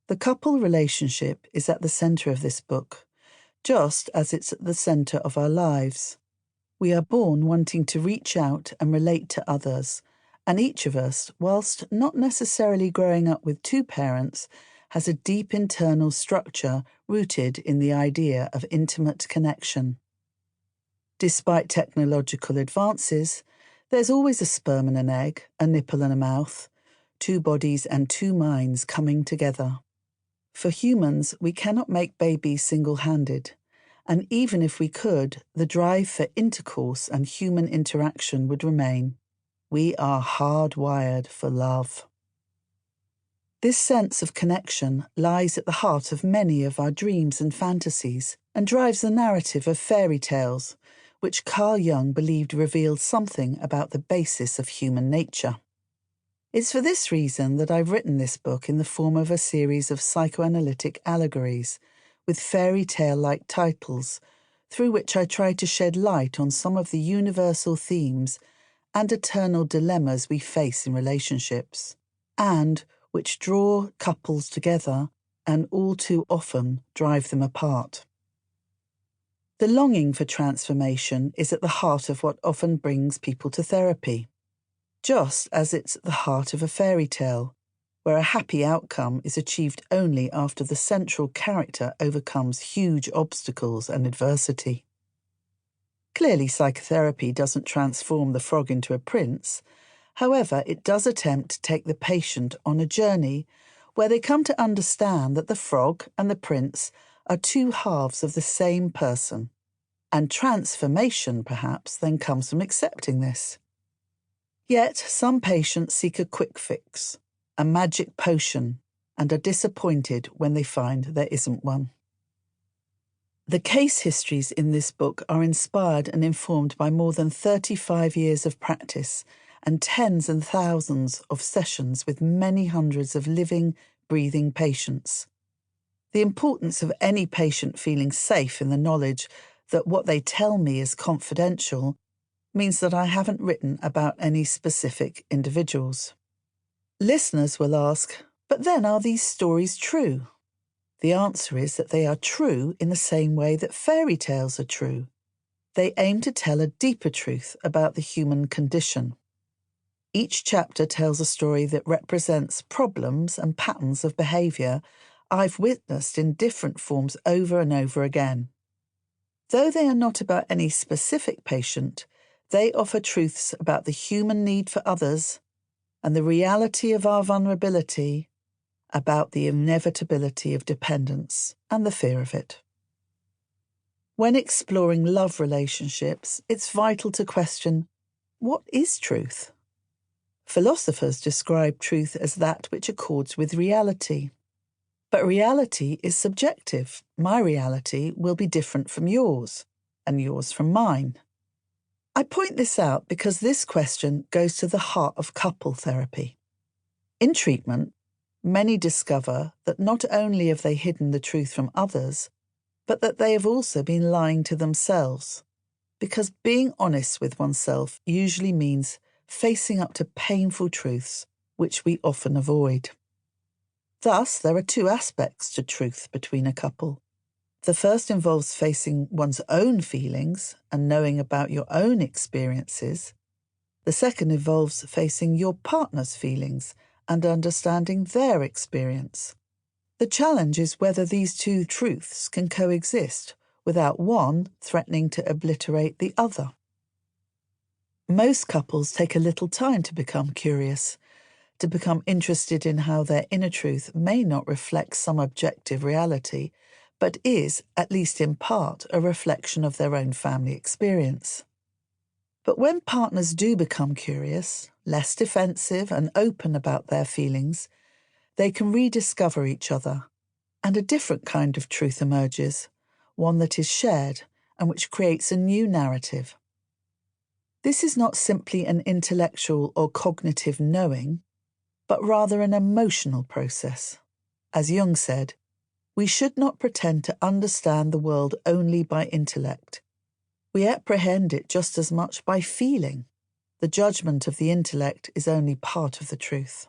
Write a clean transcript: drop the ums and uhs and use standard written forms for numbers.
The couple relationship is at the centre of this book, just as it's at the centre of our lives. We are born wanting to reach out and relate to others, and each of us, whilst not necessarily growing up with two parents, has a deep internal structure rooted in the idea of intimate connection. Despite technological advances, there's always a sperm and an egg, a nipple and a mouth, two bodies and two minds coming together. For humans, we cannot make babies single-handed, and even if we could, the drive for intercourse and human interaction would remain. We are hardwired for love. This sense of connection lies at the heart of many of our dreams and fantasies and drives the narrative of fairy tales, which Carl Jung believed revealed something about the basis of human nature. It's for this reason that I've written this book in the form of a series of psychoanalytic allegories, with fairy tale-like titles, through which I try to shed light on some of the universal themes and eternal dilemmas we face in relationships, and which draw couples together and all too often drive them apart. The longing for transformation is at the heart of what often brings people to therapy, just as it's at the heart of a fairy tale, where a happy outcome is achieved only after the central character overcomes huge obstacles and adversity. Clearly, psychotherapy doesn't transform the frog into a prince. However, it does attempt to take the patient on a journey where they come to understand that the frog and the prince are two halves of the same person, and transformation, perhaps, then comes from accepting this. Yet, some patients seek a quick fix, a magic potion, and are disappointed when they find there isn't one. The case histories in this book are inspired and informed by more than 35 years of practice and tens and thousands of sessions with many hundreds of living, breathing patients. The importance of any patient feeling safe in the knowledge that what they tell me is confidential means that I haven't written about any specific individuals. Listeners will ask, but then are these stories true? The answer is that they are true in the same way that fairy tales are true. They aim to tell a deeper truth about the human condition. Each chapter tells a story that represents problems and patterns of behaviour I've witnessed in different forms over and over again. Though they are not about any specific patient, they offer truths about the human need for others and the reality of our vulnerability, about the inevitability of dependence and the fear of it. When exploring love relationships, it's vital to question, what is truth? Philosophers describe truth as that which accords with reality. But reality is subjective. My reality will be different from yours, and yours from mine. I point this out because this question goes to the heart of couple therapy. In treatment, many discover that not only have they hidden the truth from others, but that they have also been lying to themselves, because being honest with oneself usually means facing up to painful truths, which we often avoid. Thus, there are two aspects to truth between a couple. The first involves facing one's own feelings and knowing about your own experiences. The second involves facing your partner's feelings and understanding their experience. The challenge is whether these two truths can coexist without one threatening to obliterate the other. Most couples take a little time to become curious, to become interested in how their inner truth may not reflect some objective reality, but is, at least in part, a reflection of their own family experience. But when partners do become curious, less defensive and open about their feelings, they can rediscover each other, and a different kind of truth emerges, one that is shared and which creates a new narrative. This is not simply an intellectual or cognitive knowing, but rather an emotional process. As Jung said, we should not pretend to understand the world only by intellect. We apprehend it just as much by feeling. The judgment of the intellect is only part of the truth.